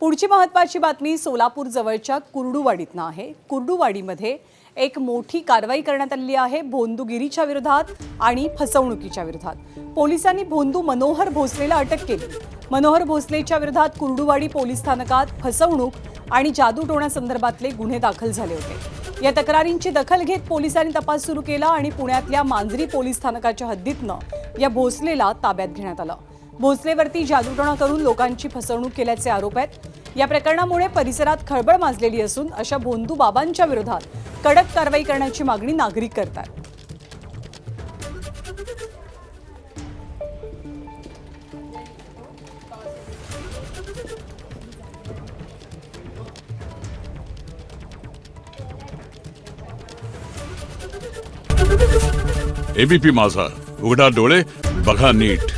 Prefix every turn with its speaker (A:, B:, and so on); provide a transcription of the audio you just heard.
A: पुढची महत्त्वाची बातमी सोलापूर जवळच्या कुर्डुवाडीतनं आहे। कुर्डुवाडीमध्ये एक मोठी कारवाई करण्यात आली आहे भोंदूगिरीच्या विरोधात आणि फसवणुकीच्या विरोधात। पोलिसांनी भोंदू मनोहर भोसलेला अटक केली। मनोहर भोसलेच्या विरोधात कुर्डुवाडी पोलीस स्थानकात फसवणूक आणि जादूटोण्यासंदर्भातले गुन्हे दाखल झाले होते। या तक्रारींची दखल घेत पोलिसांनी तपास सुरू केला आणि पुण्यातल्या मांजरी पोलीस स्थानकाच्या हद्दीतनं या भोसलेला ताब्यात घेण्यात आलं। भोसलेवरती जादूटोणा करून लोकांची फसवणूक केल्याचे आरोप आहेत। या प्रकरणामुळे परिसरात खळबळ माजलेली असून अशा भोंदू बाबांच्या विरोधात कडक कारवाई करण्याची मागणी नागरिक करतात।
B: एबीपी माझा, उघडा डोळे बघा नीट।